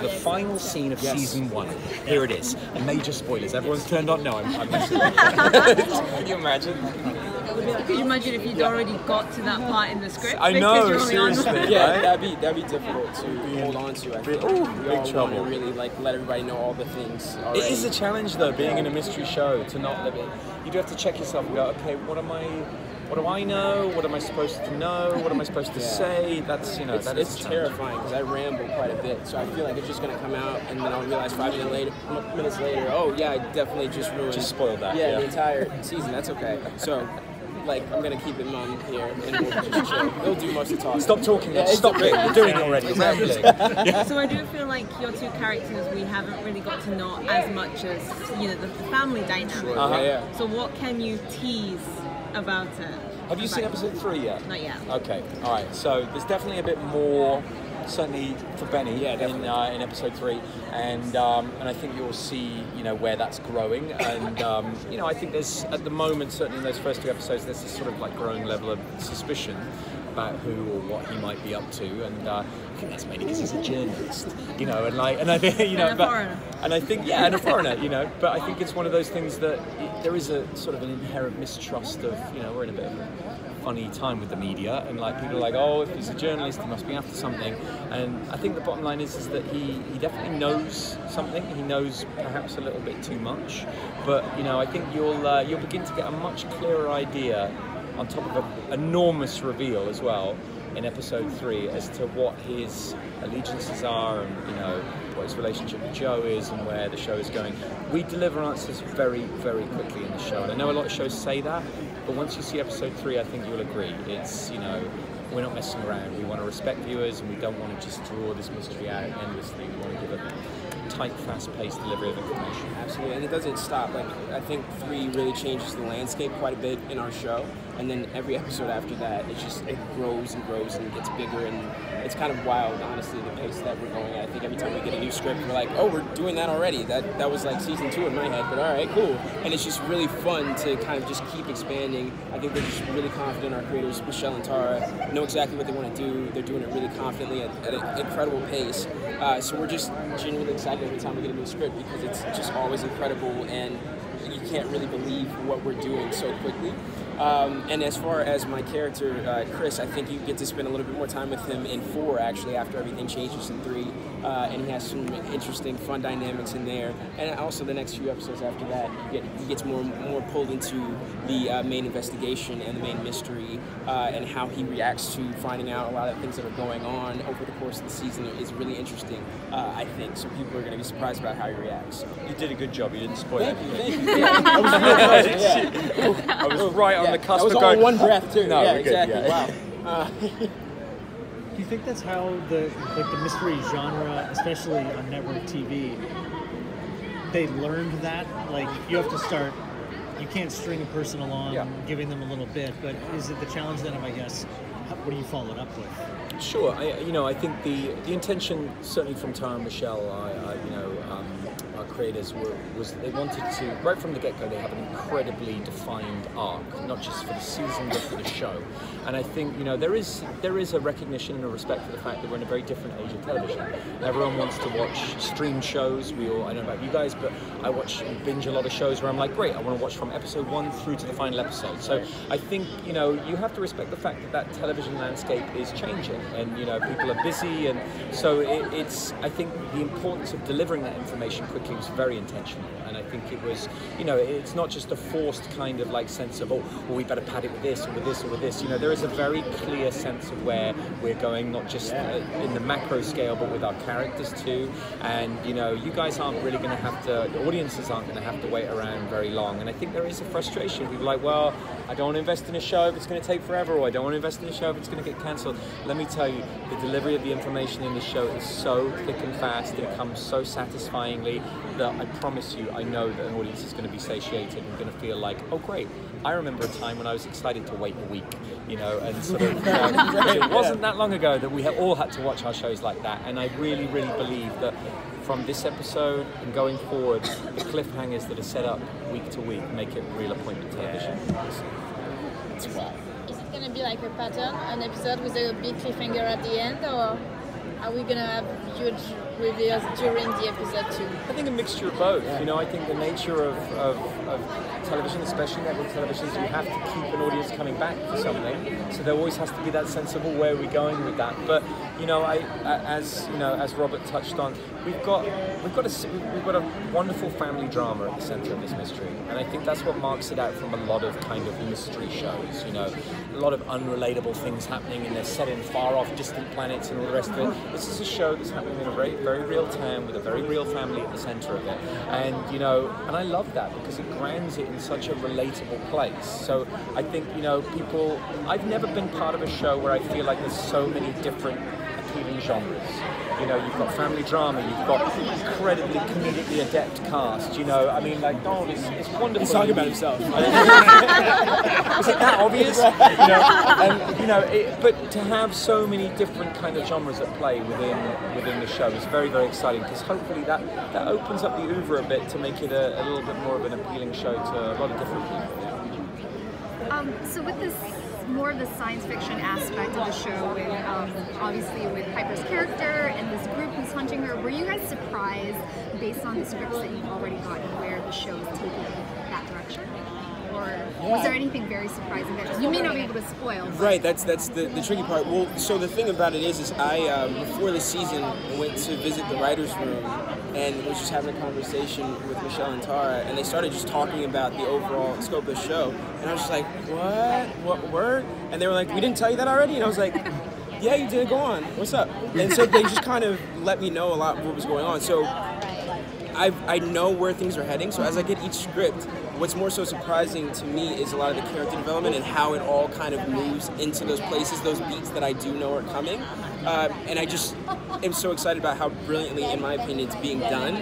The final scene of season 1. Here it is. Major spoilers. Everyone's turned on. No, I'm messing. Can you imagine? Could you imagine if you'd already got to that part in the script? I know, seriously. Yeah, that'd be difficult to hold on to. I think we big all trouble. want to really let everybody know all the things already. It is a challenge though, being in a mystery show, to not live it. You do have to check yourself and go, okay, what do I know? What am I supposed to know? What am I supposed to say? That's, it's terrifying because I ramble quite a bit, so I feel like it's just going to come out, and then I'll realize 5 minutes later, oh yeah, I definitely just spoiled that. Yeah, the entire season. That's okay. So, I'm gonna keep it mum here, and we'll just chill. We'll do most of the talking. Stop talking. Stop it. You're doing it already. So I do feel like your two characters, we haven't really got to know as much as the family dynamic. Sure. So what can you tease about it? Have you seen episode 3 yet? Not yet. Okay. All right. So there's definitely a bit more, certainly for Benny, in episode 3, and I think you'll see where that's growing, and I think there's, at the moment, certainly in those first 2 episodes, there's this sort of growing level of suspicion about who or what he might be up to, and I think that's mainly because he's a journalist, and I think and a foreigner. And I think and a foreigner, but I think it's one of those things that there is a sort of an inherent mistrust of, we're in a bit of a funny time with the media, and people are like, oh, if he's a journalist, he must be after something. And I think the bottom line is that he definitely knows something. He knows perhaps a little bit too much, but I think you'll begin to get a much clearer idea, on top of an enormous reveal as well in episode 3, as to what his allegiances are, and what his relationship with Joe is, and where the show is going. We deliver answers very, very quickly in the show, and I know a lot of shows say that, but once you see episode 3, I think you'll agree. It's, we're not messing around. We want to respect viewers, and we don't want to just draw this mystery out endlessly. We want to give a tight, fast-paced delivery of information. Absolutely, and it doesn't stop. I think 3 really changes the landscape quite a bit in our show, and then every episode after that, it grows and grows and gets bigger, and it's kind of wild, honestly, the pace that we're going at. I think every time we get a new script, we're like, oh, we're doing that already. That was like season 2 in my head, but all right, cool. And it's just really fun to kind of just keep expanding. I think they're just really confident. Our creators, Michelle and Tara, know exactly what they want to do. They're doing it really confidently at an incredible pace. So we're just genuinely excited every time we get a new script, because it's just always incredible, and you can't really believe what we're doing so quickly. And as far as my character, Chris, I think you get to spend a little bit more time with him in 4, actually, after everything changes in 3. And he has some interesting, fun dynamics in there. And also the next few episodes after that, he gets more pulled into the main investigation and the main mystery, and how he reacts to finding out a lot of things that are going on over the course of the season is really interesting, I think. So people are going to be surprised about how he reacts. You did a good job. You didn't spoil it. Thank you. Yeah. I was right on the cusp of going. That was all one breath, too. No, yeah, we're exactly. Good, yeah. Wow. Do you think that's how the mystery genre, especially on network TV, they learned that? You have to start, you can't string a person along, giving them a little bit, but is it the challenge then of, I guess, what do you follow it up with? Sure. I think the intention, certainly from Tara and Michelle, our creators, was they wanted to, right from the get-go, they have an incredibly defined arc, not just for the season but for the show. And I think there is a recognition and a respect for the fact that we're in a very different age of television. Everyone wants to watch streamed shows. I don't know about you guys, but I binge a lot of shows where I'm like, great, I want to watch from episode 1 through to the final episode. So I think you have to respect the fact that television landscape is changing, and people are busy, and so I think the importance of delivering that information quickly was very intentional. And I think it was, it's not just a forced kind of sense of, oh, well, we better pad it with this or with this or with this. There is a very clear sense of where we're going, not just in the macro scale, but with our characters too. And you guys aren't really going to have to, the audiences aren't going to have to wait around very long. And I think there is a frustration. People are like, well, I don't want to invest in a show if it's going to take forever, or I don't want to invest in a show if it's going to get cancelled. Let me tell you, the delivery of the information in the show is so thick and fast, it comes so satisfyingly, that I promise you, I know that an audience is going to be satiated and going to feel like, oh great, I remember a time when I was excited to wait a week, and sort of, it wasn't that long ago that we all had to watch our shows like that. And I really, really believe that from this episode and going forward, the cliffhangers that are set up week to week make it real appointment television. It's wild. Is it going to be like a pattern, an episode with a big cliffhanger at the end, or are we going to have huge reveals during the episode 2? I think a mixture of both. You know, I think the nature of television, especially network television, is you have to keep an audience coming back for something. So there always has to be that sense of, well, where are we going with that? But you know, as Robert touched on, we've got a wonderful family drama at the centre of this mystery, and I think that's what marks it out from a lot of kind of mystery shows. You know, a lot of unrelatable things happening, and they're set in far off, distant planets, and all the rest of it. This is a show that's happening in a very, very real town with a very real family at the centre of it, and you know, and I love that because it grounds it in such a relatable place. So I think, you know, people. I've never been part of a show where I feel like there's so many different appealing genres. You know, you've got family drama, you've got incredibly comedically adept cast. You know, I mean, like, Donald is wonderful. He's talking about himself. Is it that obvious? You know, and you know, but to have so many different kind of genres at play within the show is very, very exciting, because hopefully that opens up the oeuvre a bit to make it a little bit more of an appealing show to a lot of different people. So with this more of the science fiction aspect of the show, and obviously with Piper's character and this group who's hunting her, were you guys surprised, based on the scripts that you've already gotten, where the show is taking that direction? Or was there anything very surprising that you may not be able to spoil? But... Right, that's the tricky part. Well, so the thing about it is I before the season went to visit the writers' room and was just having a conversation with Michelle and Tara, and they started just talking about the overall scope of the show, and I was just like, what word? And they were like, we didn't tell you that already? And I was like, yeah, you did. Go on. What's up? And so they just kind of let me know a lot of what was going on. So I know where things are heading. So as I get each script, what's more so surprising to me is a lot of the character development and how it all kind of moves into those places, those beats that I do know are coming. And I just am so excited about how brilliantly, in my opinion, it's being done.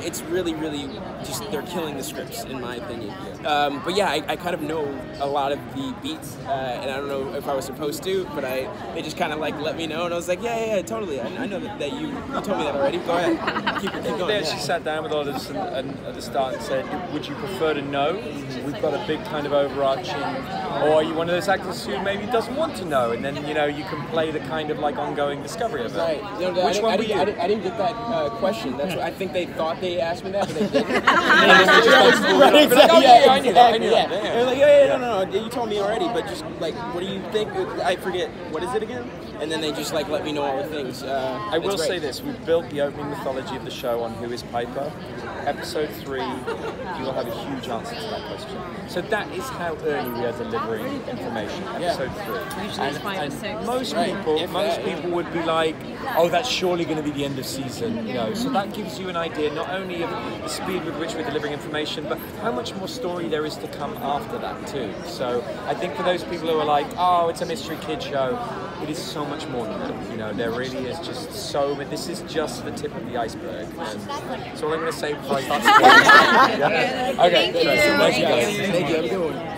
It's really, really just, they're killing the scripts, in my opinion. But yeah, I kind of know a lot of the beats, and I don't know if I was supposed to, but they just kind of like let me know, and I was like, yeah, totally. I know that you told me that already. Go ahead, keep going. They actually sat down with all of us at the start and said, would you prefer to know? We've got a big kind of overarching, or are you one of those actors who maybe doesn't want to know, and then, you know, you can play the kind of like ongoing discovery of it. Right. You know, Which one were you? I didn't get that question. That's what, I think they thought they asked me that, but they didn't. I knew that. They're like, yeah, no, you told me already, but just like, what do you think? I forget, what is it again? And then they just like let me know all the things. I will say this, we've built the opening mythology of the show on Who is Piper. Episode 3, you will have a huge answer to that question. So that is how early we are delivering information. Episode 3. Usually it's 5 or 6. Most people would be like, oh, that's surely going to be the end of season. You know, so that gives you an idea not only of the speed with which we're delivering information, but how much more story there is to come after that too. So I think for those people who are like, oh, it's a mystery kid show, it is so much more than that. You know, there really is just so many. This is just the tip of the iceberg. And that's all I'm going to say before I start. Okay. Thank you. Thank you guys. Thank you. Have a good one.